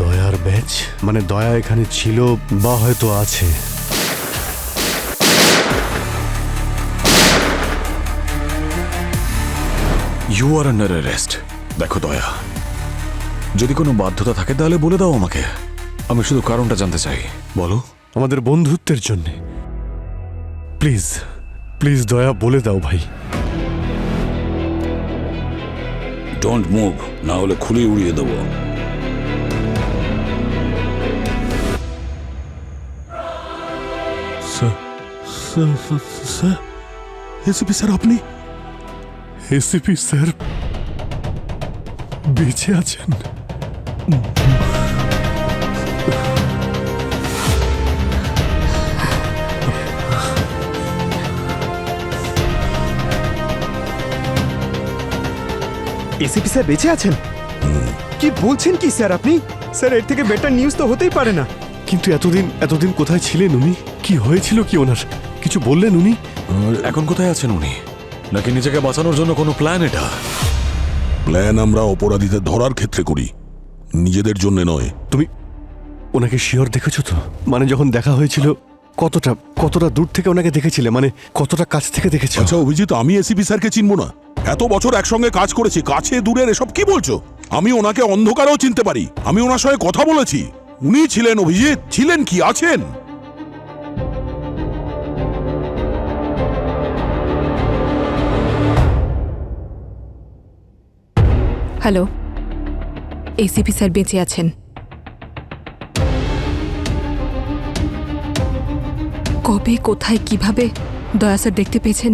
দয়ার ব্যাচ? মানে দয়া এখানে ছিল বা হয়তো আছে। You are under arrest. দেখো দয়া, যদি কোনো বাধ্যতা থাকে তাহলে বলে দাও আমাকে, আমি শুধু কারণটা জানতে চাই। বলো। আমাদের বন্ধুত্বের জন্য প্লিজ প্লিজ দয়া বলে দাও ভাই। ডোন্ট মুভ, না হলে খুলে উড়িয়ে দেবো। স্যার, এসিপি স্যার আপনি? এসিপি স্যার বেঁচে আছেন? এসিপি স্যার বেঁচে আছেন? কি বলছেন কি স্যার আপনি? স্যার এর থেকে বেটার নিউজ তো হতেই পারে না। কিন্তু এতদিন কোথায় ছিলেন উনি? কি হয়েছিল কি ওনার? কিছু বললেন উনি? এখন কোথায় আছেন উনি? নাকি নিজেকে বাঁচানোর জন্য কোনো প্ল্যান এটা? প্ল্যান আমরা অপরাধীদের ধরার ক্ষেত্রে করি, নিজেদের জন্য নয়। তুমি ওনাকে শিওর দেখেছো তো? মানে যখন দেখা হয়েছিল কতটা দূর থেকে ওনাকে দেখেছিলে? মানে কতটা কাছ থেকে দেখেছো? আচ্ছা অভিজিৎ, আমি এসিপি স্যারকে চিনবো না? এত বছর একসঙ্গে কাজ করেছি, কাছে দূরের এসব কি বলছো? আমি ওনাকে অন্ধকারেও চিনতে পারি, আমি ওনার সঙ্গে কথা বলেছি। উনি ছিলেন অভিজিৎ, ছিলেন কি আছেন? হ্যালো, এসিপি স্যার বেঁচে আছেন। কবে, কোথায়, কিভাবে দয়া স্যার দেখতে পেয়েছেন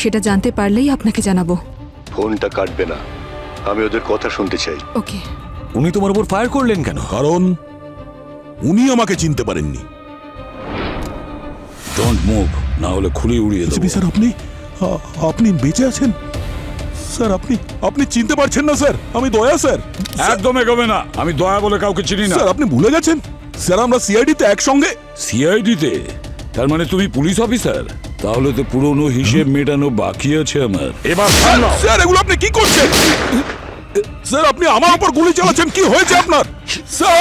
সেটা জানতে পারলেই আপনাকে জানাবো। ফোনটা কাটবে না, আমি ওদের কথা শুনতে চাই। ওকে। উনি তোমার উপর ফায়ার করলেন কেন? কারণ উনি আমাকে চিনতে পারেননি। ডোন্ট মুভ, না হলে খুলে উড়িয়ে দেবো। এসিপি স্যার আপনি বেঁচে আছেন? স্যার আপনি চিনতে পারছেন না স্যার? আমি দয়া স্যার। একদম এগোবে না, আমি দয়া বলে কাউকে চিনি না। স্যার আপনি ভুলে গেছেন? স্যার আমরা সিআইডিতে একসঙ্গে। সিআইডিতে? তার মানে তুমি পুলিশ অফিসার? তাহলে তো পুরনো হিসেব মেটানো বাকি আছে আমার। এবার স্যার এগুলো আপনি কি করছেন? স্যার আপনি আমার উপর গুলি চালাচ্ছেন, কি হয়েছে আপনার? Sir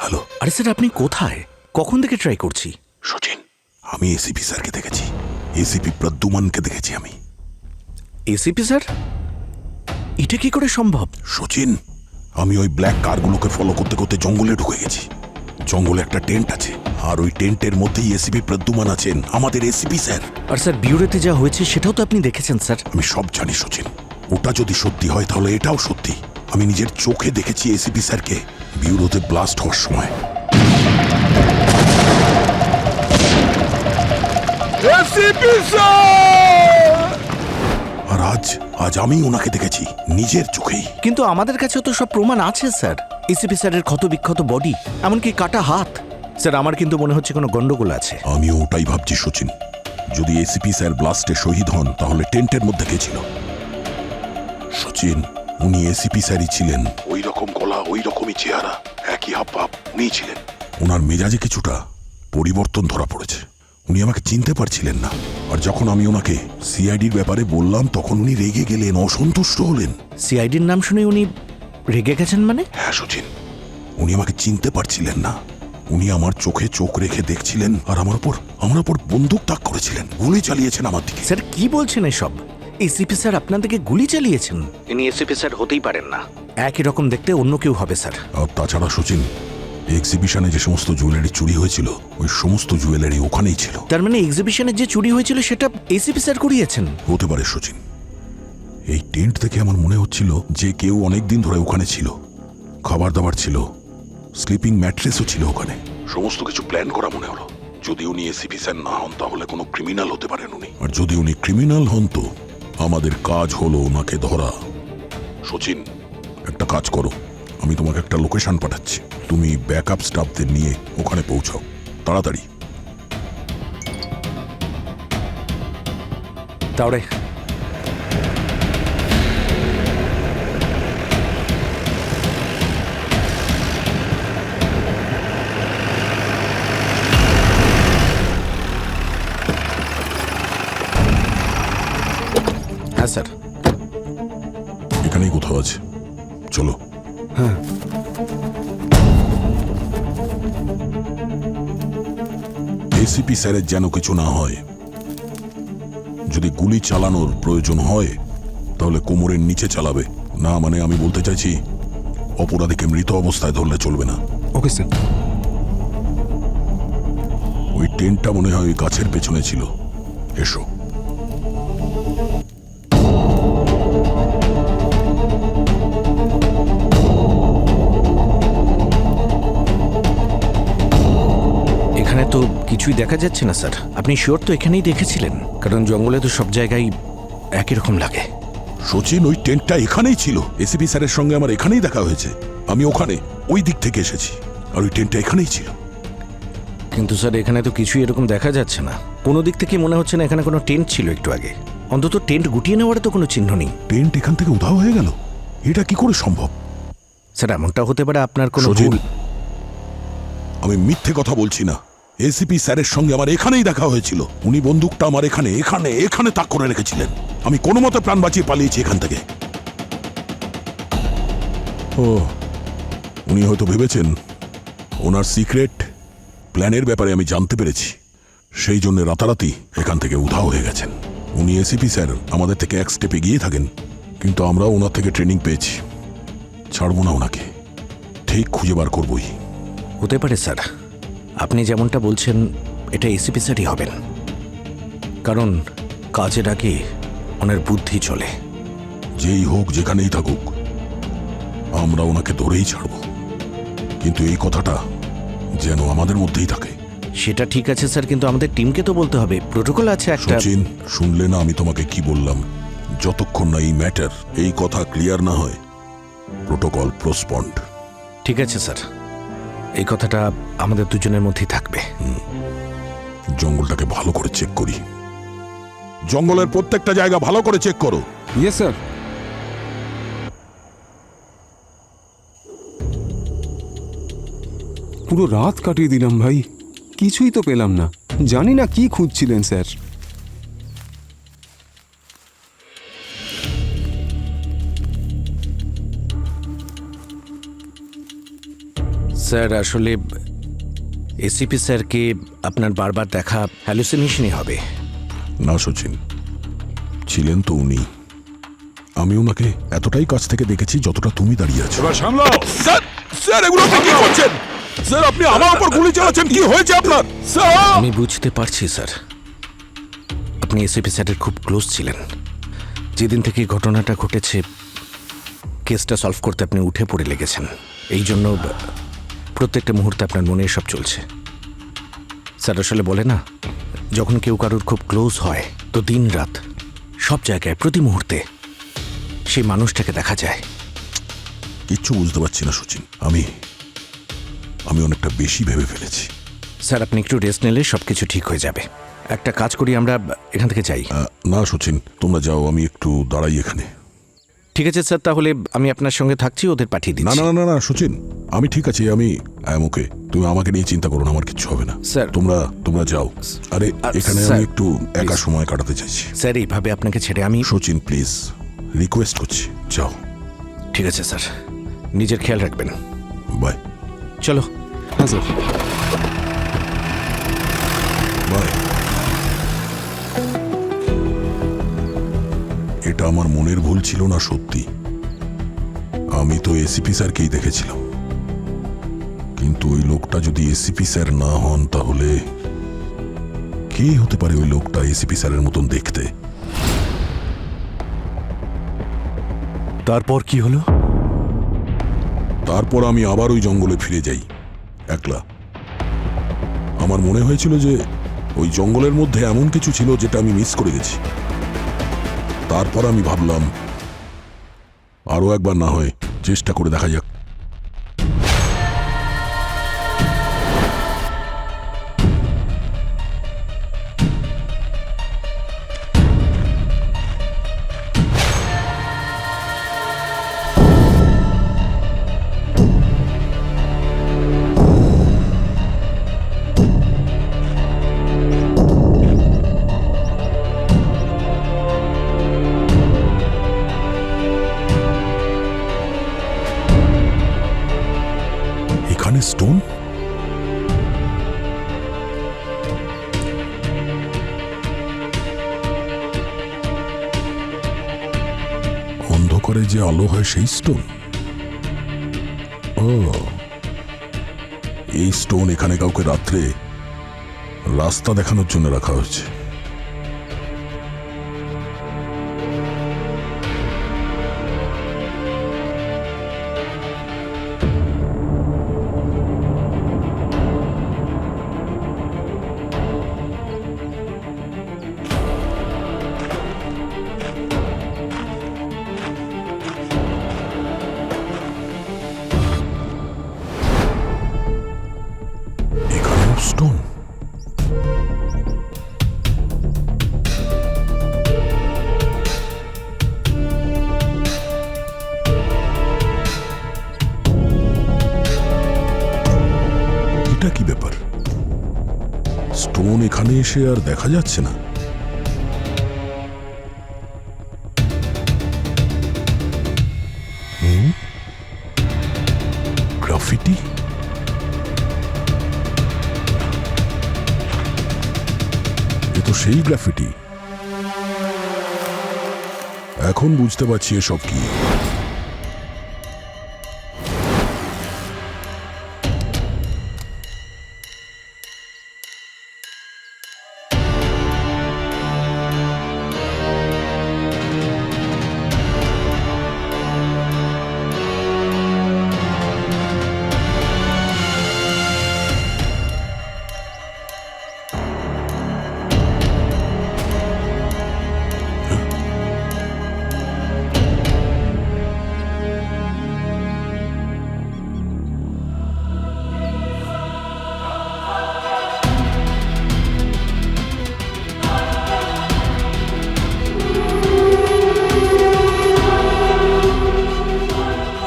hello. আরে স্যার আপনি কোথায়? কখন থেকে ট্রাই করছি। সচিন, আমি এসিপি স্যারকে দেখেছি, এসিপি প্রদ্যুমানকে দেখেছি আমি। ACP sir? এটা কি করে সম্ভব? সচিন, আমি ওই ব্ল্যাক কারগুলোকে ফলো করতে করতে জঙ্গলে ঢুকে গেছি। জঙ্গলে একটা টেন্ট আছে, আর ওই টেন্টের মধ্যেই এসিপি প্রদ্যুমান আছেন, আমাদের এসিপি স্যার। আর স্যার বিউরোতে যা হয়েছে সেটাও তো আপনি দেখেছেন স্যার। আমি সব জানি সচিন, ওটা যদি সত্যি হয় তাহলে এটাও সত্যি। আমি নিজের চোখে দেখেছি এসিপি স্যারকে বিউরোতে ব্লাস্ট হওয়ার সময়। আর আজ আমি ওনাকে দেখেছি নিজের চোখেই। কিন্তু আমাদের কাছেও তো সব প্রমাণ আছে স্যার। এসিপি স্যারের ক্ষতবিক্ষত বডি, এমনকি কাটা হাত। স্যার আমার কিন্তু মনে হচ্ছে কোনো গন্ডগোল আছে। আমি ওটাই ভাবছি সচিন, যদি এসিপি স্যার ব্লাস্টে শহীদ হন তাহলে টেন্টের মধ্যে কে ছিল? সচিন, উনি এসিপি স্যারই ছিলেন। ওই রকম গলা, ওই রকমই চেহারা, একই হাবভাব উনি ছিলেন। ওনার মেজাজে কিছুটা পরিবর্তন ধরা পড়েছে, উনি আমাকে চিনতে পারছিলেন না। আর যখন আমি ওনাকে সিআইডির ব্যাপারে বললাম তখন উনি রেগে গেলেন, অসন্তুষ্ট হলেন। সিআইডির নাম শুনে উনি রেগে গেছেন মানে? হ্যাঁ সচিন, উনি আমাকে চিনতে পারছিলেন না। উনি আমার চোখে চোখ রেখে দেখছিলেন আর আমার উপর বন্দুক তাক করেছিলেন, গুলি চালিয়েছেন আমার দিকে। স্যার কি বলছেন এসব? এসিপি স্যার আপনাদেরকে গুলি চালিয়েছেন? ইনি এসিপি স্যার হতেই পারেন না, একই রকম দেখতে অন্য কেউ হবে স্যার। আর তাছাড়া সচিন, এক্সিবিশনে যে সমস্ত জুয়েলারি চুরি হয়েছিল ওই সমস্ত জুয়েলারি ওখানেই ছিল। তার মানে এক্সিবিশনে যে চুরি হয়েছিল সেটা এসিপি স্যার করিয়েছেন? হতে পারে সচিন, এই টেন্ট থেকে আমার মনে হচ্ছিল যে কেউ অনেকদিন ধরে ওখানে ছিল। খাবার দাবার ছিল, স্লিপিং ম্যাট্রেসও ছিল ওখানে। সমস্ত কিছু প্ল্যান করা মনে হলো। যদি উনি এসিপি স্যার না হন তাহলে কোনো ক্রিমিনাল হতে পারেন উনি, আর যদি উনি ক্রিমিনাল হন তো আমাদের কাজ হলো ওনাকে ধরা। সচিন, একটা কাজ করো, আমি তোমাকে একটা লোকেশন পাঠাচ্ছি, তুমি ব্যাকআপ স্টাফদের নিয়ে ওখানে পৌঁছাও তাড়াতাড়ি। তাহলে হ্যাঁ স্যার, এখানেই কোথাও আছে, চলো। হ্যাঁ, এসিপি স্যারের যেন কিছু না হয়। যদি গুলি চালানোর প্রয়োজন হয় তাহলে কোমরের নিচে চালাবে না, মানে আমি বলতে চাইছি অপরাধীকে মৃত অবস্থায় ধরলে চলবে না। Okay sir. ওই টেন্টটা মনে হয় ওই গাছের পেছনে ছিল, এসো। এখানে তো কিছুই দেখা যাচ্ছে না স্যার। আপনি শিওর তো এখানেই দেখেছিলেন? কারণ জঙ্গলে তো সব জায়গায় একই রকম লাগে। সচিন, ওই টেন্টটা এখানেই ছিল, এসিপি স্যারের সঙ্গে আমার এখানেই দেখা হয়েছে, আমি ওখানে ওই দিক থেকে এসেছি, আর ওই টেন্টটা এখানেই ছিল। কিন্তু স্যার এখানে তো কিছুই এরকম দেখা যাচ্ছে না। কোনো দিক থেকে মনে হচ্ছে না এখানে কোনো টেন্ট ছিল একটু আগে। অন্তত টেন্ট গুটিয়ে নেওয়ার তো কোনো চিহ্ন নেই। টেন্ট এখান থেকে উধাও হয়ে গেল, এটা কি করে সম্ভব? স্যার এমনটা হতে পারে আপনার কোনো সচিন, ভুল। আমি মিথ্যে কথা বলছি না, এসিপি স্যারের সঙ্গে আমার এখানেই দেখা হয়েছিল, উনি বন্দুকটা আমার এখানে এখানে এখানে তাক করে রেখেছিলেন, আমি কোনো মতে প্রাণ বাঁচিয়ে পালিয়েছি এখান থেকে। ও, উনি হয়তো ভেবেছেন ওনার সিক্রেট প্ল্যানের ব্যাপারে আমি জানতে পেরেছি, সেই জন্য রাতারাতি এখান থেকে উধাও হয়ে গেছেন। উনি এসিপি স্যার আমাদের থেকে এক স্টেপ এগিয়ে থাকেন, কিন্তু আমরা ওনার থেকে ট্রেনিং পেয়েছি, ছাড়বো না ওনাকে, ঠিক খুঁজে বার করবই। হতে পারে স্যার, আপনি যেমনটা বলছেন এটা এসিপি স্যারই হবেন, কারণ কাজের আগে ওনার বুদ্ধি চলে। যেই হোক যেখানেই থাকুক আমরা ওনাকে ধরেই ছাড়ব, কিন্তু এই কথাটা যেন আমাদের মধ্যেই থাকে। সেটা ঠিক আছে স্যার, কিন্তু আমাদের টিমকে তো বলতে হবে, প্রোটোকল আছে একটা। সচিন, শুনলে না আমি তোমাকে কি বললাম? যতক্ষণ না এই ম্যাটার, এই কথা ক্লিয়ার না হয়, প্রোটোকল প্রসপন্ড। ঠিক আছে স্যার, এই কথাটা আমাদের দুজনের মধ্যেই থাকবে। জঙ্গলটাকে ভালো করে চেক করি, জঙ্গলের প্রত্যেকটা জায়গা ভালো করে চেক করো। Yes sir. পুরো রাত কাটিয়ে দিলাম ভাই, কিছুই তো পেলাম না। জানি না কি খুঁজছিলেন স্যার। স্যার আসলে এসিপি স্যারকে আপনার বারবার দেখা হ্যালুসিনেশনই হবে। না সচিন, ছিলেন তো উনি, আমি ওনাকে এতটাই কাছ থেকে দেখেছি যতটা তুমি দাঁড়িয়ে আছো। এবার সামলাও। স্যার, স্যার এগুলো আপনি কি করছেন? স্যার আপনি আমার উপর গুলি চালাচ্ছেন, কি হয়েছে আপনার? স্যার, আমি বুঝতে পারছি স্যার, আপনি এসিপি স্যারের খুব ক্লোজ ছিলেন। যেদিন থেকে ঘটনাটা ঘটেছে কেসটা সলভ করতে আপনি উঠে পড়ে লেগেছেন, এই জন্য প্রত্যেকটা মুহূর্তে আপনার মনে সব চলছে। স্যার আসলে বলে না, যখন কেউ কারোর খুব ক্লোজ হয় তো দিন রাত সব জায়গায় প্রতি মুহূর্তে সেই মানুষটাকে দেখা যায়। কিচ্ছু বুঝতে পারছি না সচিন, আমি অনেকটা বেশি ভেবে ফেলেছি। স্যার আপনি একটু রেস্ট নিলে সব কিছু ঠিক হয়ে যাবে। একটা কাজ করি, আমরা এখান থেকে যাই। না সচিন, তোমরা যাও, আমি একটু দাঁড়াই এখানে। ঠিক আছে স্যার, তাহলে আমি আপনার সঙ্গে থাকছি, ওদের পাঠিয়ে না দিচ্ছি। না না না সচিন, আমি ঠিক আছি, আমি ওকে, তুমি আমাকে নিয়ে চিন্তা করো না, আমার কিচ্ছু হবে না। স্যার। তোমরা যাও। আরে এখানে স্যার, আমি একটু একা প্লিজ। সময় কাটাতে চাইছি। স্যার এইভাবে আপনাকে ছেড়ে আমি। সচিন প্লিজ, রিকোয়েস্ট করছি, যাও। ঠিক আছে স্যার, নিজের খেয়াল রাখবেন। বাই। চলো। হ্যাঁ স্যার। বাই। এটা আমার মনের ভুল ছিল না সত্যি, আমি তো এসিপি স্যারকেই দেখেছিলাম, কিন্তু ওই লোকটা যদি এসিপি স্যার না হন তাহলে কে হতে পারে ওই লোকটা এসিপি স্যারের মতন দেখতে? তারপর কি হলো? তারপর আমি আবার ওই জঙ্গলে ফিরে যাই একলা। আমার মনে হয়েছিল যে ওই জঙ্গলের মধ্যে এমন কিছু ছিল যেটা আমি মিস করে গেছি। তারপর আমি ভাবলাম আরো একবার না হয় চেষ্টা করে দেখা যাক। এখানে স্টোন? অন্ধকারে যে আলো হয় সেই স্টোন? ও, এই স্টোন এখানে কাউকে রাত্রে রাস্তা দেখানোর জন্য রাখা হয়েছে। এখানেও স্টোন? এটা কি ব্যাপার? স্টোন এখানে এসে আর দেখা যাচ্ছে না। গ্রাফিটি? এ তো সেই গ্রাফিটি। এখন বুঝতে পারছি এসব কি।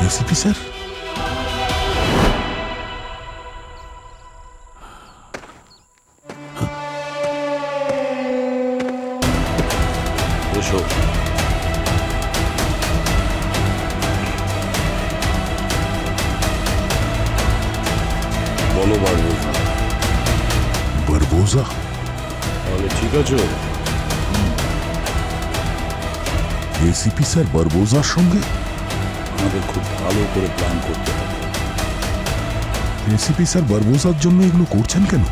ACP sir? এসো। বলো বারবোজা। বারবোজা? তাহলে ঠিক আছে। এসিপি স্যার বারবোজার সঙ্গে? আমাদের খুব ভালো করে প্ল্যান করতে হবে। এসিপি স্যার বারবোজার জন্য এগুলো করছেন কেন?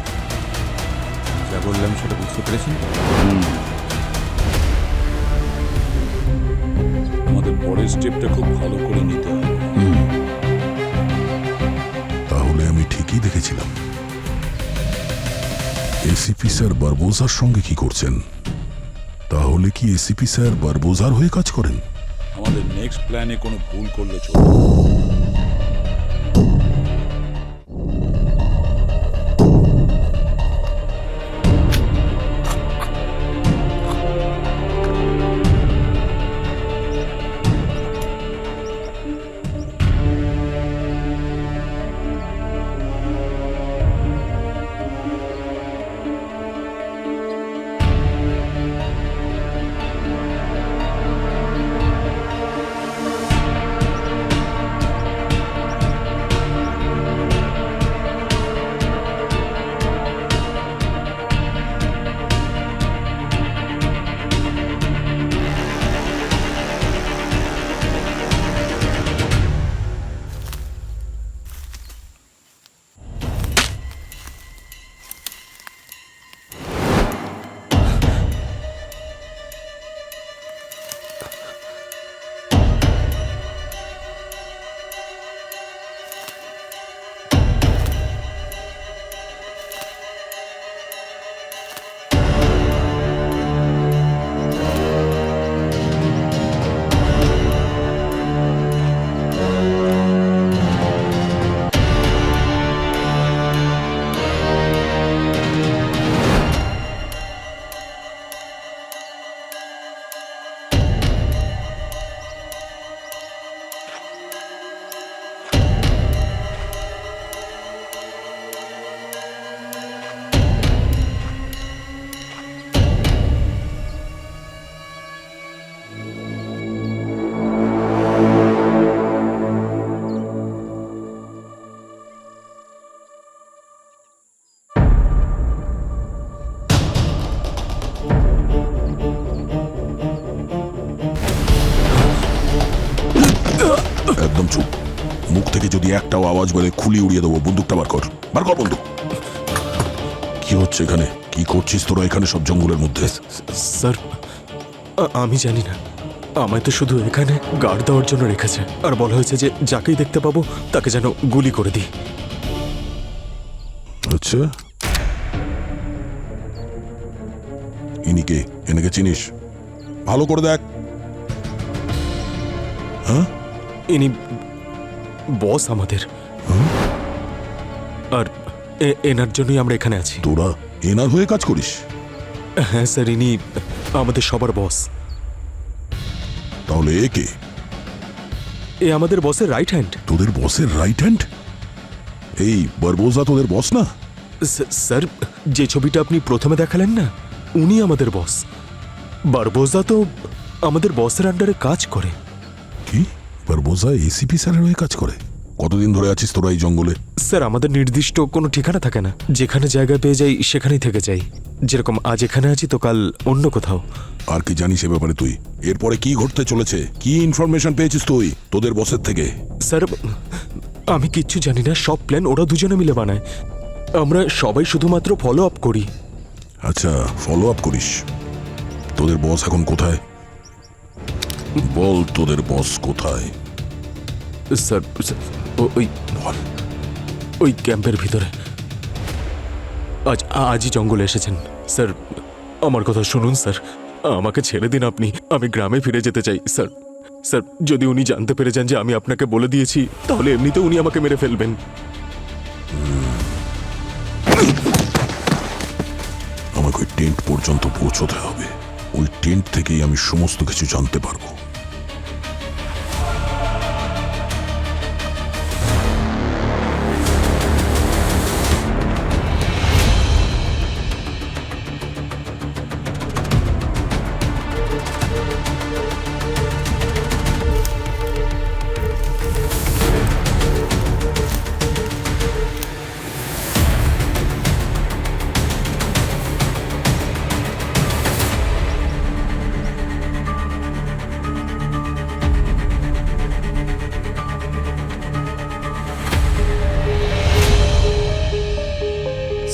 যা বললাম সেটা বুঝতে পেরেছেন? আমাদের পরের স্টেপটা খুব ভালো করে নিতে হবে। তাহলে আমি ঠিকই দেখেছিলাম। এসিপি স্যার বারবোজার সঙ্গে কি করছেন? তাহলে কি এসিপি স্যার বারবোজার হয়ে কাজ করেন? আমাদের নেক্সট প্ল্যানে কোনো ভুল করলে চলবে না। যদি একটাও আওয়াজ বলে খুলি উড়িয়ে দেবো। বন্দুকটা বার কর, বার কর বন্দুক। কি হচ্ছে এখানে? কি করছিস তোরা এখানে সব জঙ্গলের মধ্যে? স্যার আমি জানি না, আমায় তো শুধু এখানে গার্ড দেওয়ার জন্য রেখেছে, আর বলা হয়েছে যে যাকেই দেখতে পাবো তাকে যেন গুলি করে দিই। আচ্ছা, ইনিকে এনেকে চিনিস? ভালো করে দেখ। হ্যাঁ, ইনি বস আমাদের, আর এনার জন্যই আমরা এখানে আছি। তোরা এনার হয়ে কাজ করিস? হ্যাঁ স্যার, ইনি আমাদের সবার বস। তাহলে এ কে? এ আমাদের বসের রাইট হ্যান্ড। তোদের বসের রাইট হ্যান্ড? এই বারবোজা তোদের বস না? স্যার, যে ছবিটা আপনি প্রথমে দেখালেন না, উনি আমাদের বস। বারবোজা তো আমাদের বসের আন্ডারে কাজ করে। কি, বারবোজা এসিপি স্যারের হয়ে কাজ করে? কতদিন ধরে আছিস তোরা এই জঙ্গলে? স্যার, আমাদের নির্দিষ্ট কোনো ঠিকানা থাকে না, যেখানে জায়গা পেয়ে যাই সেখানেই থেকে যাই। যেরকম আজ এখানে আছি তো কাল অন্য কোথাও। আর কি জানিস এ ব্যাপারে তুই? এরপরে কি ঘটতে চলেছে? কি ইনফরমেশন পেয়েছিস তুই তোদের বসের থেকে? স্যার, আমি কিচ্ছু জানি না, সব প্ল্যান ওরা দুজনে মিলে বানায়। আমরা সবাই শুধুমাত্র ফলো আপ করি। আচ্ছা, ফলো আপ করিস। তোদের বস এখন কোথায়? বল, তোদের বস কোথায়? স্যার, ওই বল। ওই ক্যাম্পের ভিতরে আজই জঙ্গলে এসেছেন। স্যার, আমার কথা শুনুন স্যার, আমাকে ছেড়ে দিন আপনি, আমি গ্রামে ফিরে যেতে চাই স্যার। স্যার, যদি উনি জানতে পেরে যান যে আমি আপনাকে বলে দিয়েছি, তাহলে এমনিতে উনি আমাকে মেরে ফেলবেন। আমাকে ওই টেন্ট পর্যন্ত পৌঁছতে হবে। ওই টেন্ট থেকেই আমি সমস্ত কিছু জানতে পারবো।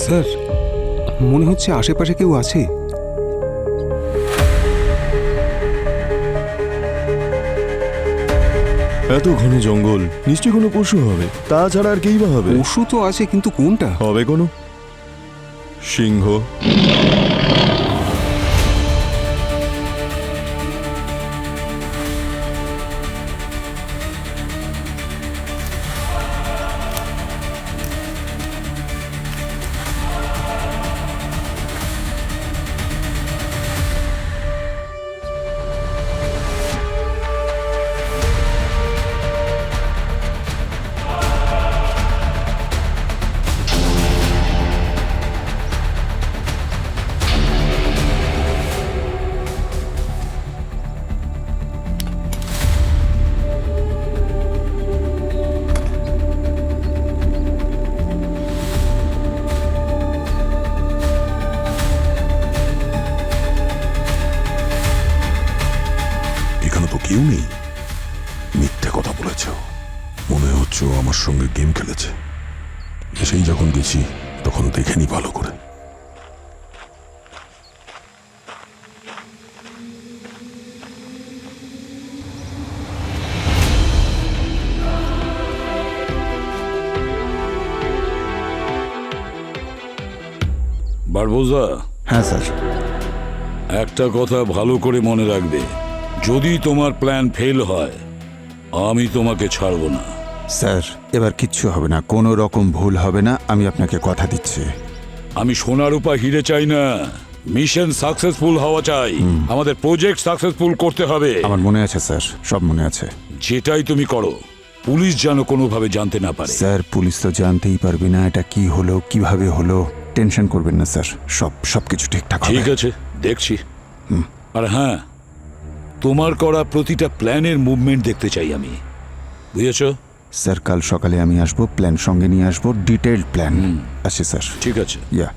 স্যার, মনে হচ্ছে আশেপাশে কেউ আছে। এত ঘন জঙ্গল, নিশ্চয়ই কোনো পশু হবে, তাছাড়া আর কেই বা হবে? পশু তো আছে, কিন্তু কোনটা? হবে কোনো সিংহ। এখানে তো কেউ নেই। মিথ্যে কথা বলেছ, মনে হচ্ছে ও আমার সঙ্গে গেম খেলেছে। সেই যখন গেছি তখন দেখেনি ভালো করে। বারবোজা, হ্যাঁ স্যার। একটা কথা ভালো করে মনে রাখবে, যদি তোমার প্ল্যান ফেল হয় আমি তোমাকে ছাড়বো না। স্যার, এবার কিচ্ছু হবে না, কোনো রকম ভুল হবে না, আমি আপনাকে কথা দিচ্ছি। আমি সোনা রূপা হিরে চাই না, মিশন সাকসেসফুল হওয়া চাই। আমাদের প্রজেক্ট সাকসেসফুল করতে হবে। আমার মনে আছে স্যার, সব মনে আছে। যেটাই তুমি করো, পুলিশ যেন কোনোভাবে জানতে না পারে। স্যার, পুলিশ তো জানতেই পারবে না এটা কি হলো, কিভাবে হলো। টেনশন করবেন না স্যার, সব কিছু ঠিকঠাক হবে। ঠিক আছে, দেখছি। আর হ্যাঁ, তোমার করা প্রতিটা প্ল্যানের মুভমেন্ট দেখতে চাই আমি, বুঝেছো? স্যার, কাল সকালে আমি আসবো, প্ল্যান সঙ্গে নিয়ে আসবো, ডিটেইলড প্ল্যান। আছে স্যার। ঠিক আছে। ইয়া।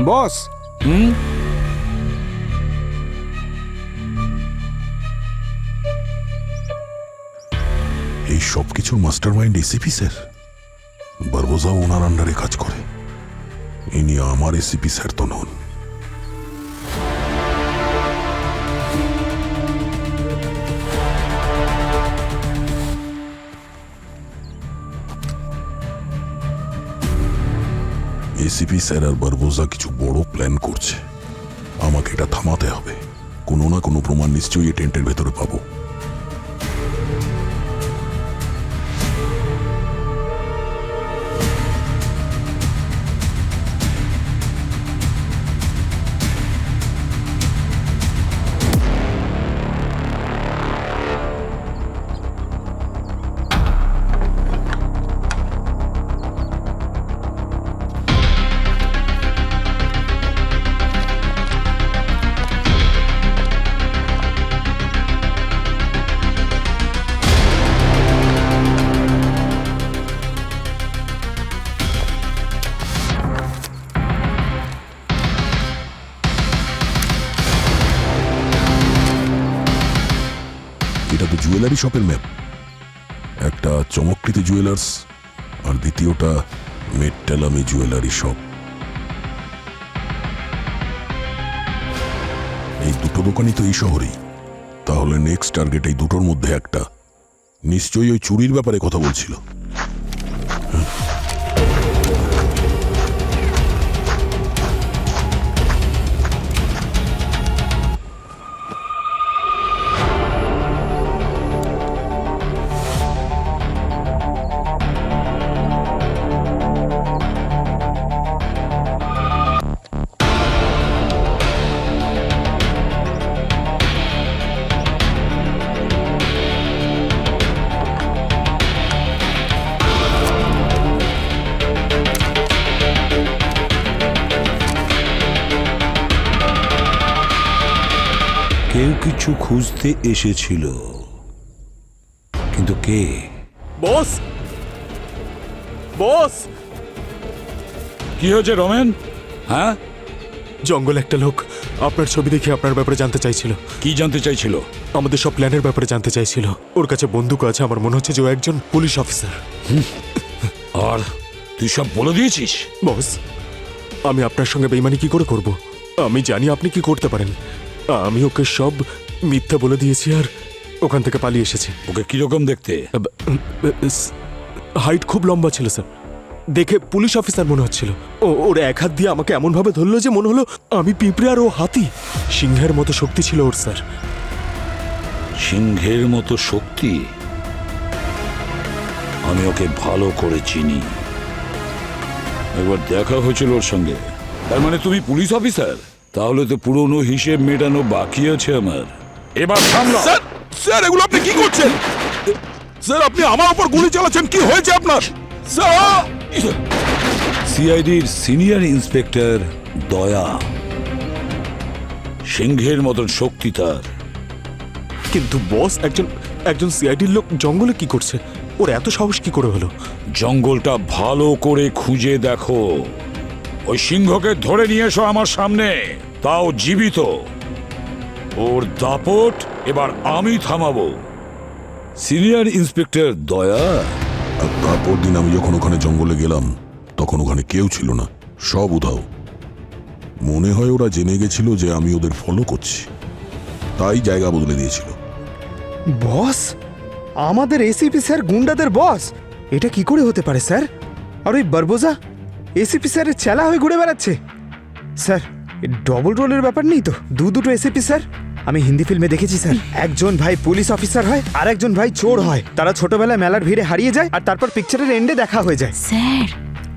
বস এই সব কিছুর মাস্টার মাইন্ড এসিপি স্যার। বারবোজা ওনার আন্ডারে কাজ করে। ইনি আমার এসিপি স্যার তো নন। এসিপি স্যার আর বারবোজা কিছু বড় প্ল্যান করছে। আমাকে এটা থামাতে হবে। কোনো না কোনো প্রমাণ নিশ্চয়ই এই টেন্টের ভেতরে পাবো। এটা তো জুয়েলারি শপের ম্যাপ। একটা চমকৃতি জুয়েলার্স আর দ্বিতীয়টা মেট্টালামি জুয়েলারি শপ। এই দুটো দোকানই তো এই শহরেই। তাহলে নেক্সট টার্গেট এই দুটোর মধ্যে একটা। নিশ্চয়ই ওই চুরির ব্যাপারে কথা বলছিল। কেউ কিছু খুঁজতে এসেছিল, কিন্তু কে? বস বস কি হয়েছে রমেন? হ্যাঁ, জঙ্গলে একটা লোক আপনার ছবি দেখে আপনার ব্যাপারে জানতে চাইছিল। কি জানতে চাইছিল? আমাদের সব প্ল্যানের ব্যাপারে জানতে চাইছিল। ওর কাছে বন্দুক আছে। আমার মনে হচ্ছে যে ও একজন পুলিশ অফিসার। আর তুই সব বলে দিয়েছিস? বস, আমি আপনার সঙ্গে বেইমানি কি করে করব? আমি জানি আপনি কি করতে পারেন। আমি ওকে সব মিথ্যা বলে দিয়েছি আর ওখান থেকে পালিয়ে এসেছি। ওকে কিরকম দেখতে? হাইট খুব লম্বা ছিল স্যার। দেখে পুলিশ অফিসার মনে হচ্ছিল। ওর এক হাত দিয়ে আমাকে এমন ভাবে ধরলো যে মনে হলো আমি পিঁপড়ে আর ও হাতি। সিংহের মতো শক্তি ছিল ওর স্যার। সিংহের মতো শক্তি? আমি ওকে ভালো করে চিনি। একবার দেখা হয়েছিল ওর সঙ্গে। তার মানে তুমি পুলিশ অফিসার? তাহলে তো পুরনো হিসেব মেটানো বাকি আছে আমার। এবার সামলা। স্যার, স্যার এগুলো আপনি কি করছেন? স্যার আপনি আমার উপর গুলি চালাচ্ছেন। কি হয়েছে আপনার? স্যার, সিআইডির সিনিয়র ইন্সপেক্টর দয়া। সিংহের মতন শক্তি তার। কিন্তু বস, একজন সিআইডির লোক জঙ্গলে কি করছে? ওর এত সাহস কি করে হলো? জঙ্গলটা ভালো করে খুঁজে দেখো। ওই সিংহকে ধরে নিয়ে এসো আমার সামনে, তাও জীবিত। ওর দাপট এবার আমি থামাবো। সিনিয়র ইন্সপেক্টর দয়া। আর তারপর দিন আমি যখন ওখানে জঙ্গলে গেলাম তখন ওখানে কেউ ছিল না, সব উধাও। মনে হয় ওরা জেনে গেছিল যে আমি ওদের ফলো করছি, তাই জায়গা বদলে দিয়েছিল। বস, আমাদের এসিপি স্যার গুন্ডাদের বস? এটা কি করে হতে পারে স্যার? আর ওই বারবোজা এসিপি স্যারের চেলা হয়ে ঘুরে বেড়াচ্ছে। স্যার, ডবল রোলের ব্যাপার নেই তো? দুটো এসিপি স্যার? আমি হিন্দি ফিল্মে দেখেছি স্যার, একজন ভাই পুলিশ অফিসার হয় আর একজন ভাই চোর হয়। তারা ছোটবেলায় মেলার ভিড়ে হারিয়ে যায় আর তারপর পিকচারের এন্ডে দেখা হয়ে যায়। স্যার,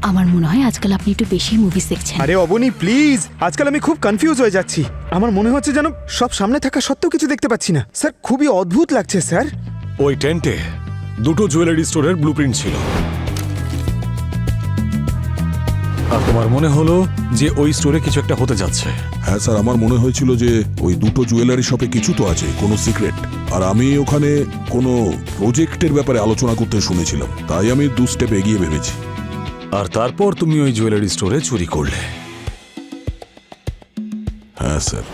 আমার মনে হয় আজকাল আপনি একটু বেশি মুভিজ দেখছেন। আরে অবনী প্লিজ, আজকাল আমি খুব কনফিউজ হয়ে যাচ্ছি। আমার মনে হচ্ছে যেন সব সামনে থাকা সত্ত্বেও কিছু দেখতে পাচ্ছি না। স্যার খুবই অদ্ভুত লাগছে স্যার। ওই টেন্টে দুটো জুয়েলারি স্টোরের ব্লুপ্রিন্ট ছিল। আর তোমার মনে হলো যে ওই স্টোরে কিছু একটা হতে যাচ্ছে। হ্যাঁ স্যার, আমার মনে হয়েছিল যে ওই দুটো জুয়েলারি শপে কিছু তো আছে, কোনো সিক্রেট। আর আমি ওখানে কোনো প্রজেক্টের ব্যাপারে আলোচনা করতে শুনেছিলাম, তাই আমি 2 স্টেপ এগিয়ে ভেবেছি। আর তারপর তুমি ওই জুয়েলারি স্টোরে চুরি করলে। হ্যাঁ স্যার।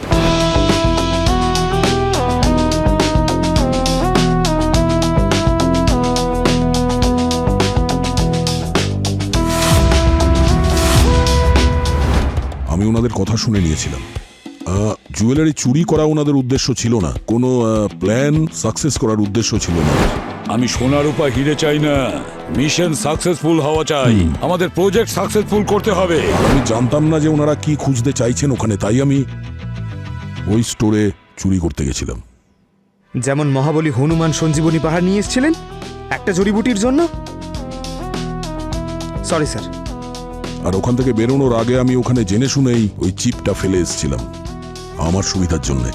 আমি ওনাদের কথা শুনে নিয়েছিলাম। জুয়েলারি চুরি করা ওনাদের উদ্দেশ্য ছিল না, কোনো প্ল্যান সাকসেস করার উদ্দেশ্য ছিল না। আমি সোনার উপর হিরে চাই না, মিশন সাকসেসফুল হওয়া চাই। আমাদের প্রজেক্ট সাকসেসফুল করতে হবে। আমি জানতাম না যে ওনারা কি খুঁজতে চাইছেন ওখানে, তাই আমি ওই স্টোরে চুরি করতে গেছিলাম। যেমন মহাবলী হনুমান সঞ্জীবনী পাহাড় নিয়ে এসেছিলেন একটা জড়িবুটির জন্য। Sorry sir. আর ওখান থেকে বেরোনোর আগে আমি ওখানে জেনে শুনেই ওই চিপটা ফেলে এসেছিলাম আমার সুবিধার জন্য।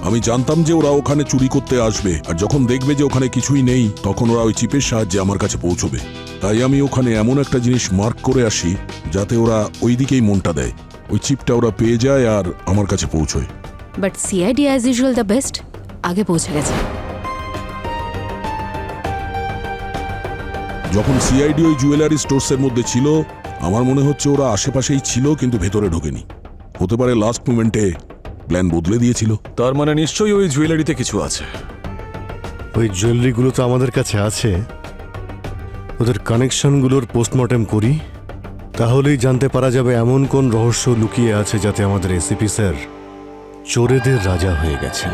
আমি জানতাম যে ওরা ওখানে চুরি করতে আসবে, আর যখন দেখবে যে ওখানে কিছুই নেই তখন ওরা ওই চিপের সাহায্যে আমার কাছে পৌঁছবে। তাই আমি ওখানে এমন একটা জিনিস মার্ক করে আসি যাতে ওরা ওই দিকেই মনটা দেয়, ওই চিপটা ওরা পেয়ে যায় আর আমার কাছে পৌঁছয়। But CID as usual the best, আগে পৌঁছে গেছে। যখন সিআইডি ওই জুয়েলারি স্টোরসের মধ্যে ছিল আমার মনে হচ্ছে ওরা আশেপাশেই ছিল কিন্তু ভেতরে ঢোকেনি। হতে পারে লাস্ট মোমেন্টে প্ল্যান বদলে দিয়েছিল। তার মানে নিশ্চয়ই ওই জুয়েলারিতে কিছু আছে। ওই জুয়েলারিগুলো তো আমাদের কাছে আছে, ওদের কানেকশনগুলোর পোস্টমর্টেম করি, তাহলেই জানতে পারা যাবে এমন কোন রহস্য লুকিয়ে আছে যাতে আমাদের এসিপি স্যার চোরেদের রাজা হয়ে গেছেন।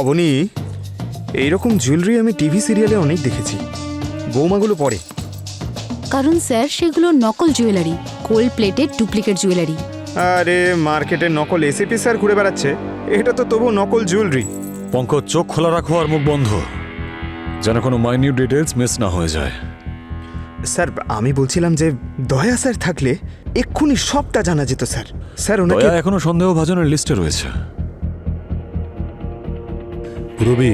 অবনী, এইরকম জুয়েলারি আমি টিভি সিরিয়ালে অনেক দেখেছি, বৌমাগুলো পরে। কারণ স্যার সেগুলো নকল jewellery, gold plated duplicate jewellery. আরে মার্কেটে নকল এসিপি স্যার ঘুরে বেড়াচ্ছে, এটা তো তবু নকল জুয়েলারি। পঙ্কজ, চোখ খোলা রাখো আর মুখ বন্ধ, যেন কোনো মাইনিউট ডিটেলস মিস না হয়ে যায়। স্যার আমি বলছিলাম যে দয়া স্যার থাকলে এক্ষুনি সবটা জানা যেত স্যার। স্যার ওনাকে দয়া এখনো সন্দেহভাজনের লিস্টে রয়েছে। রবি,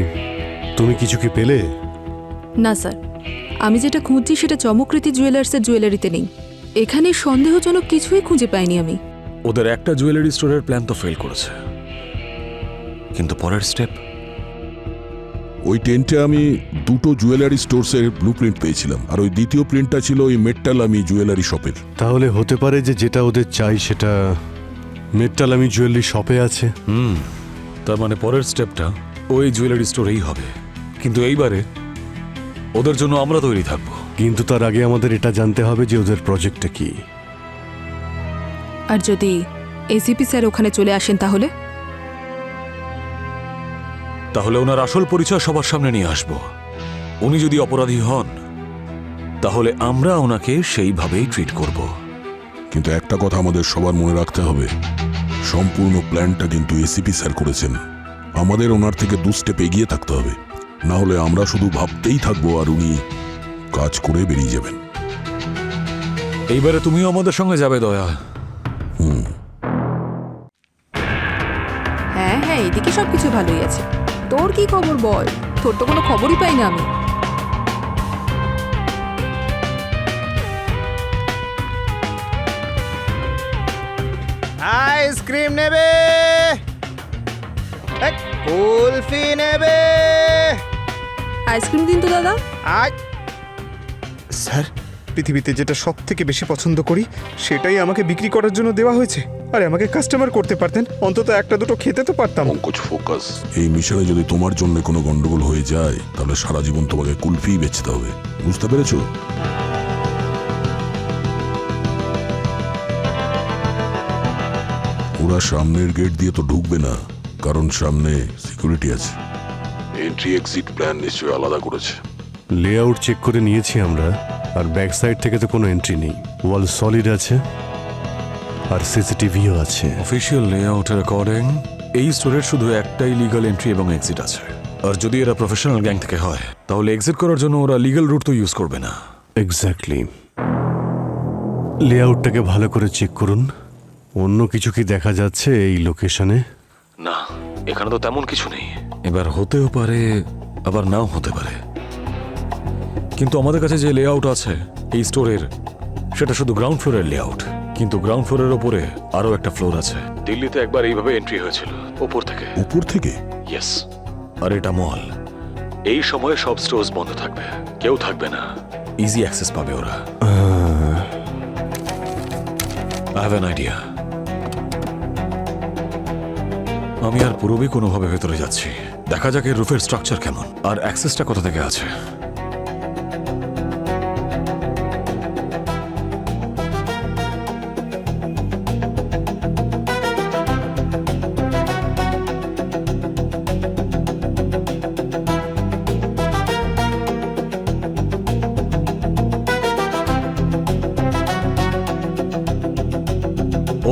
তুমি কিছু কি পেলে? না স্যার, আমি যেটা খুঁজছি সেটা চমকৃতি জুয়েলার্সের জুয়েলারিতে নেই। এখানে সন্দেহজনক কিছুই খুঁজে পাইনি আমি। ওদের একটা জুয়েলারি স্টোরের প্ল্যান তো ফেল করেছে, কিন্তু পরের স্টেপ? ওই টেন্টে আমি দুটো জুয়েলারি স্টোরসের ব্লুপ্রিন্ট পেয়েছিলাম, আর ওই দ্বিতীয় প্রিন্টটা ছিল ওই মেট্টালামি জুয়েলারি শপের। তাহলে হতে পারে যে যেটা ওদের চাই সেটা মেট্টালামি জুয়েলারি শপে আছে। তার মানে পরের স্টেপটা ওই জুয়েলারি স্টোরেই হবে, কিন্তু এইবারে ওদের জন্য আমরা তৈরি থাকবো। কিন্তু তার আগে আমাদের এটা জানতে হবে যে ওদের প্রজেক্টটা কি। আর যদি এসিপি স্যার ওখানে চলে আসেন তাহলে? তাহলে ওনার আসল পরিচয় সবার সামনে নিয়ে আসব। উনি যদি অপরাধী হন তাহলে আমরা ওনাকে সেইভাবেই ট্রিট করব। কিন্তু একটা কথা আমাদের সবার মনে রাখতে হবে, সম্পূর্ণ প্ল্যানটা কিন্তু এসিপি স্যার করেছেন। আমাদের ওনার থেকে 2 স্টেপ এগিয়ে থাকতে হবে, না হলে আমরা শুধু ভাবতেই থাকবো আর উনি কাজ করে বেরিয়ে যাবেন। এইবারে তুমিও আমাদের সঙ্গে যাবে দয়া। হ্যাঁ হ্যাঁ, এদিকে সবকিছু ভালোই আছে। তোর কি খবর বল? তোর তো কোনো খবরই পাই না আমি। আইসক্রিম নেবে, কুলফি নেবে। আইসক্রিম দিন তো দাদা। আজ স্যার, পৃথিবীতে যেটা সব থেকে বেশি পছন্দ করি সেটাই আমাকে বিক্রি করার জন্য দেওয়া হয়েছে। আরে আমাকে কাস্টমার করতে পারতেন, অন্তত একটা দুটো খেতে তো পারতাম। পঙ্কজ, ফোকাস। এই মিশনে যদি তোমার জন্য কোনো গন্ডগোল হয়ে যায় তাহলে সারা জীবন তোমাকে কুলফি বেচতে হবে, বুঝতে পেরেছো? ওরা সামনের গেট দিয়ে তো ঢুকবে না, কারণ সামনে সিকিউরিটি আছে। এন্ট্রি এক্সিট প্ল্যান নিশ্চয়ই আলাদা করেছে। লেআউট চেক করে নিয়েছি আমরা, আর ব্যাক সাইড থেকে তো কোনো এন্ট্রি নেই। ওয়াল সলিড আছে আর সিসিটিভিও আছে। অফিসিয়াল লেআউটের অ্যাকর্ডিং এই স্টোরের শুধু একটাই লিগ্যাল এন্ট্রি এবং এক্সিট আছে। আর যদি এরা প্রফেশনাল গ্যাং থেকে হয় তাহলে এক্সিট করার জন্য ওরা লিগ্যাল রুট তো ইউজ করবে না। এক্স্যাক্টলি। লেআউটটাকে ভালো করে চেক করুন। অন্য কিছু কি দেখা যাচ্ছে এই লোকেশনে? না, এখানে তো তেমন কিছু নেই। এবার হতেও পারে, আবার নাও হতে পারে। কিন্তু আমাদের কাছে যে লেআউট আছে এই স্টোরের, সেটা শুধু গ্রাউন্ড ফ্লোরের লেআউট। কিন্তু গ্রাউন্ড ফ্লোরের ওপরে আরো একটা ফ্লোর আছে। দিল্লিতে একবার এইভাবে এন্ট্রি হয়েছিল ওপর থেকে। উপর থেকে? ইয়েস। আর এটা মল। এই সময়ে সব স্টোর্স বন্ধ থাকবে, কেউ থাকবে না, ইজি অ্যাক্সেস পাবে ওরা। I have an idea. আমি আর পুরোপুরি কোনোভাবে ভেতরে যাচ্ছি। দেখা যাক এর রুফের স্ট্রাকচার কেমন আর অ্যাক্সেসটা কোথা থেকে আছে।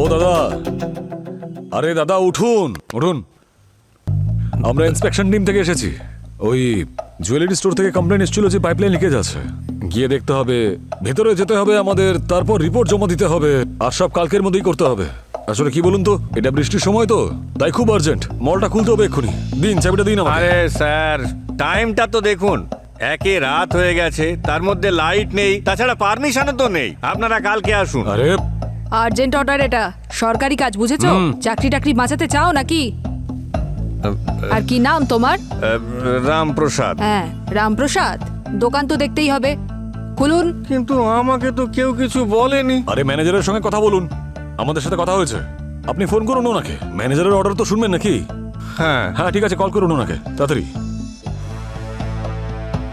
ও দাদা, আরে দাদা উঠুন উঠুন। আমরা ইন্সপেকশন টিম থেকে এসেছি। ওই জুয়েলারি স্টোর থেকে কমপ্লেন এসেছিল যে পাইপলাইন লিকেজ আছে। গিয়ে দেখতে হবে, ভেতরে যেতে হবে আমাদের, তারপর রিপোর্ট জমা দিতে হবে, আর সব কালকের মধ্যেই করতে হবে। আসলে কি বলুন তো, এটা বৃষ্টির সময় তো, তাই খুব আর্জেন্ট। মলটা খুলতে হবে এক্ষুনি। দিন, চাবিটা দিন আমাকে। আরে স্যার, টাইমটা তো দেখুন, একে রাত হয়ে গেছে, তার মধ্যে লাইট নেই, তাছাড়া পারমিশনও তো নেই। আপনারা কালকে আসুন। আরে আর্জেন্ট অর্ডার, এটা সরকারি কাজ, বুঝেছো? চাকরি টাকরি বাঁচাতে চাও নাকি? আর কি নাম তোমার? রামপ্রসাদ। হ্যাঁ, রামপ্রসাদ। দোকান তো দেখতেই হবে, খুলুন। কিন্তু আমাকে তো কেউ কিছু বলেনি। আরে ম্যানেজারের সঙ্গে কথা বলুন, আমাদের সাথে কথা হয়েছে। আপনি ফোন করুন ওনাকে, ম্যানেজারের অর্ডার তো শুনবেন নাকি? হ্যাঁ হ্যাঁ ঠিক আছে, কল করুন ওনাকে তাড়াতাড়ি।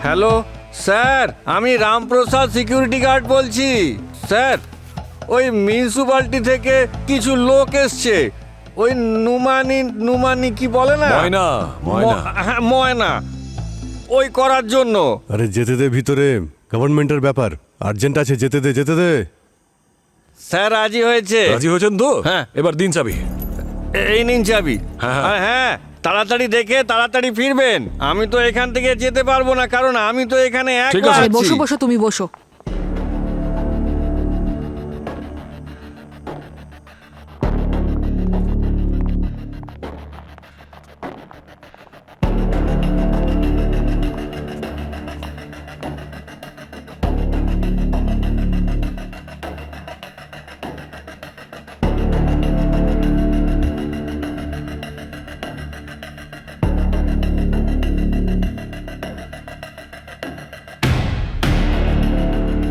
হ্যালো স্যার, আমি রামপ্রসাদ সিকিউরিটি গার্ড বলছি। স্যার, ওই মিউনিসিপ্যালিটি থেকে কিছু লোক এসছে, ওই নুমানি কি বলে না, হ্যাঁ ময়না, ওই করার জন্য। আরে যেতে দে ভিতরে, গভর্নমেন্টের ব্যাপার, আর্জেন্ট আছে, যেতে দে যেতে দে। স্যার রাজি হয়েছে? রাজি হয়েছেন তো? হ্যাঁ। এবার দিন চাবি। এই নিন চাবি। হ্যাঁ, আর হ্যাঁ, তাড়াতাড়ি দেখে তাড়াতাড়ি ফিরবেন। আমি তো এখান থেকে যেতে পারবো না, কারণ আমি তো এখানে একলা আরে আছি। বসো বসো, তুমি বসো।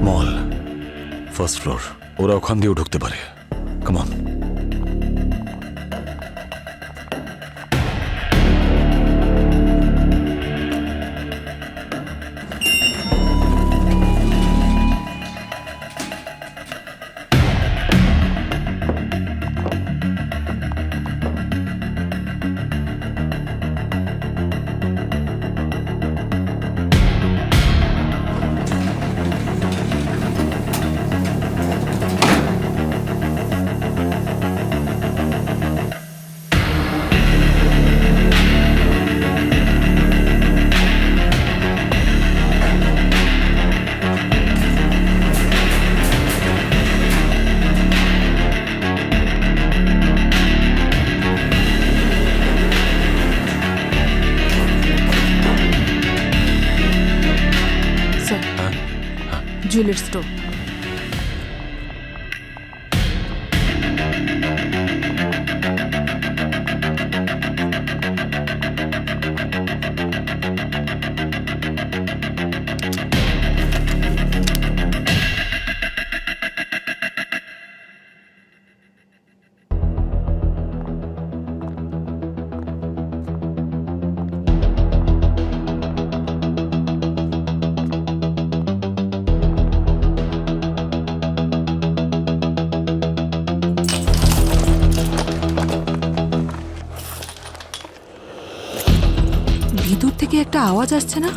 মল ফার্স্ট ফ্লোর, ওরা ওখান দিয়েও ঢুকতে পারে। Come on. Jewellery store. থেকে একটা আওয়াজ আসছে না?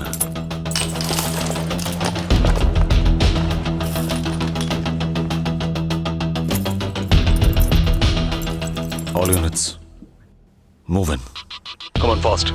All units, move in. Come on, fast.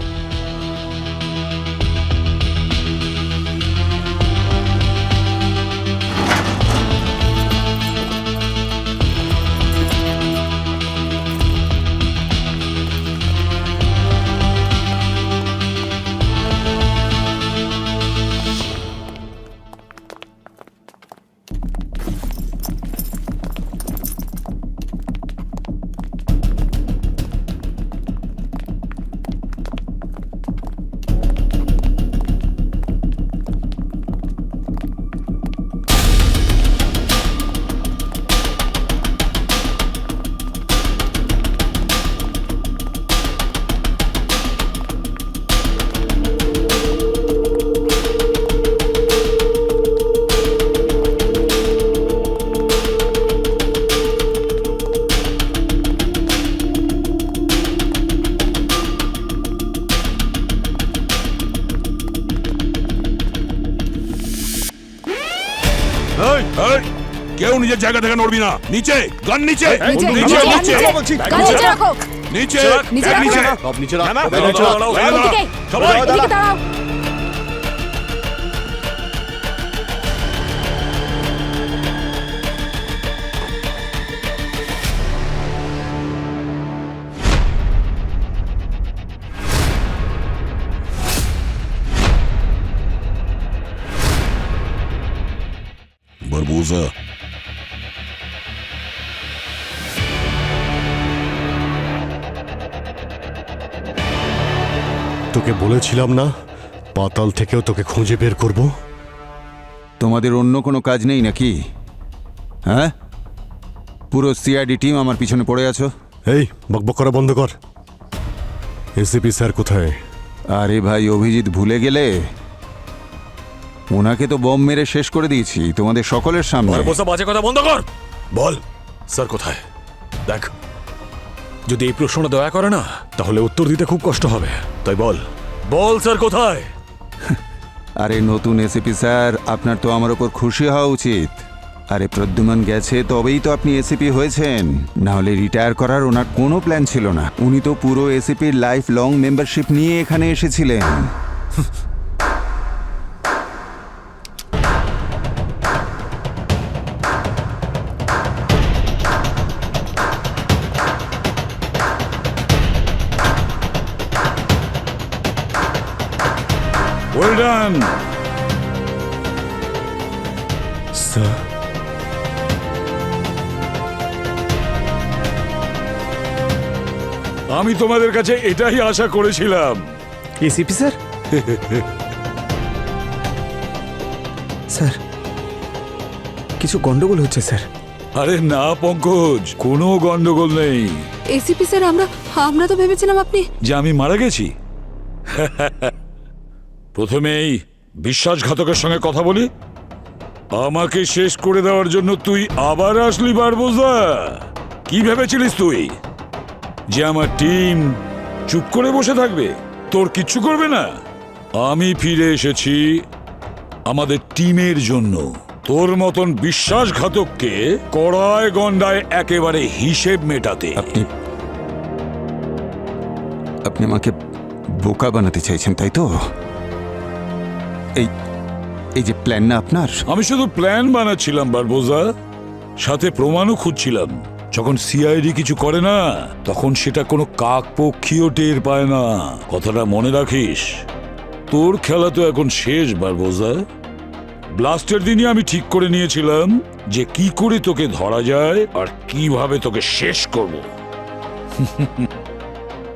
এই, কেউ নিজের জায়গা থেকে নড়বি না। নিচে গান, নিচে নিচে, নিচে, নিচে, নিচে, নিচে। গান নিচে রাখো। নিচে নিচে ব্যাগ রাখো। নিচে। সব নিচে রাখ। দাঁড়াও, দাঁড়াও, দাঁড়াও, এদিকে, সবাই এদিকে দাঁড়াও। বারবোজা, তোকে বলেছিলাম না পাতাল থেকেও তোকে খুঁজে বের করব। তোমাদের অন্য কোনো কাজ নেই নাকি? হ্যাঁ, পুরো সিআইডি টিম আমার পিছনে পড়ে আছো। এই বকবক করা বন্ধ কর। এসিপি স্যার কোথায়? আরে ভাই অভিজিৎ, ভুলে গেলে? ওনাকে তো বম মেরে শেষ করে দিয়েছি তোমাদের সকলের সামনে। বসে বাজে কথা বন্ধ কর। বল স্যার কোথায়? দেখ, যদি এই প্রশ্নটা দয়া করে না তাহলে উত্তর দিতে খুব কষ্ট হবে। তাই বল, বল স্যার কোথায়? আরে নতুন এসিপি স্যার, আপনার তো আমার ওপর খুশি হওয়া উচিত। আরে প্রদ্যুমান গেছে তবেই তো আপনি এসিপি হয়েছেন, না হলে রিটায়ার করার ওনার কোনো প্ল্যান ছিল না। উনি তো পুরো এসিপির লাইফ লং মেম্বারশিপ নিয়ে এখানে এসেছিলেন। Well done. স্যার আমি তোমাদের কাছে এটাই আশা করেছিলাম। এসিপি স্যার, স্যার কিছু গন্ডগোল হচ্ছে স্যার। আরে না পঙ্কজ, কোনো গন্ডগোল নেই। এসিপি স্যার, আমরা তো ভেবেছিলাম আপনি। যে আমি মারা গেছি। প্রথমেই বিশ্বাসঘাতকের সঙ্গে কথা বলি। আমাকে শেষ করে দেওয়ার জন্য তুই আবার আসলি বারবোজা? কি ভেবেছিলিস তুই যে আমার টিম চুপ করে বসে থাকবে, তোর কিচ্ছু করবে না? আমি ফিরে এসেছি আমাদের টিমের জন্য। তোর মতন বিশ্বাসঘাতককে কড়ায় গন্ডায় একেবারে হিসেব মেটাতে। আপনি আমাকে বোকা বানাতে চাইছেন, তাই তো? এই যে প্ল্যান না আপনার? আমি শুধু প্ল্যান বানাচ্ছিলাম বারবোজা, সাথে প্রমাণও খুঁজছিলাম। যখন সিআইডি কিছু করে না তখন সেটা কোনো কাকপক্ষীও টের পায় না। কথাটা মনে রাখিস। তোর খেলা তো এখন শেষ বারবোজা। ব্লাস্টের দিনই আমি ঠিক করে নিয়েছিলাম যে কি করে তোকে ধরা যায় আর কিভাবে তোকে শেষ করব।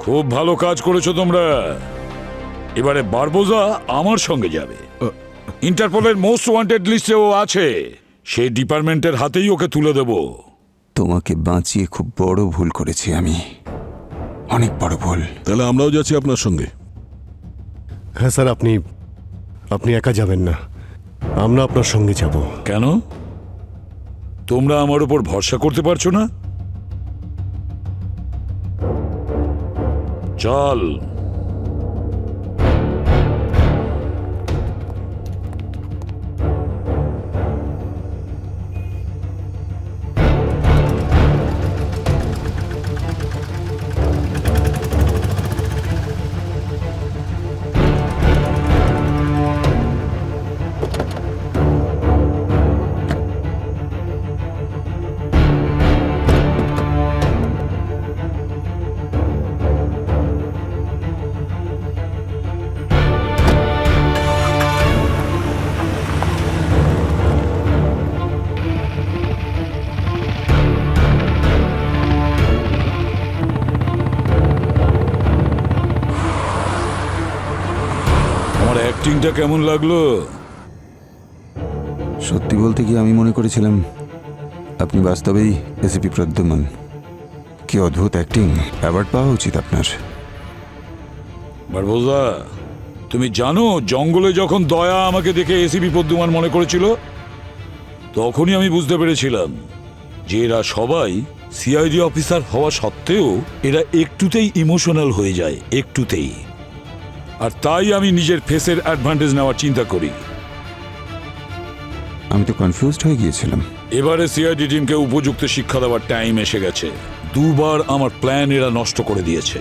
খুব ভালো কাজ করেছো তোমরা। এবারে বারবোজা আমার সঙ্গে যাবে। ইন্টারপোলের মোস্ট ওয়ান্টেড লিস্টে ও আছে। সেই ডিপার্টমেন্টের হাতেই ওকে তুলে দেব। তোমাকে বাঁচিয়ে খুব বড় ভুল করেছি আমি, অনেক বড় ভুল। তাহলে আমরাও যাচ্ছি আপনার সঙ্গে। হ্যাঁ স্যার, আপনি একা যাবেন না, আমরা আপনার সঙ্গে যাব। কেন? তোমরা আমার উপর ভরসা করতে পারছো না? চল। অ্যাক্টিংটা কেমন লাগলো? সত্যি বলতে কি আমি মনে করেছিলাম আপনি বাস্তবেই এসিপি প্রদ্যুমন। কি অদ্ভুত অ্যাক্টিং, অ্যাওয়ার্ড পাওয়া উচিত আপনার। বারবোজা, তুমি জানো জঙ্গলে যখন দয়া আমাকে দেখে এসিপি প্রদ্যুমান মনে করেছিল, তখনই আমি বুঝতে পেরেছিলাম যে এরা সবাই সিআইডি অফিসার হওয়া সত্ত্বেও এরা একটুতেই ইমোশনাল হয়ে যায়, একটুতেই। আর তাই আমি নিজের ফেসের অ্যাডভান্টেজ নেওয়ার চিন্তা করি। আমি তো কনফিউজড হয়ে গিয়েছিলাম। এবারে সিআইডি টিমকে উপযুক্ত শিক্ষা দেওয়ার টাইম এসে গেছে। দুবার আমার প্ল্যান এরা নষ্ট করে দিয়েছে,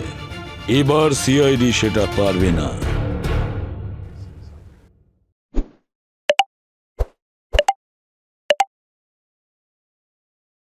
এবার সিআইডি সেটা পারবে না।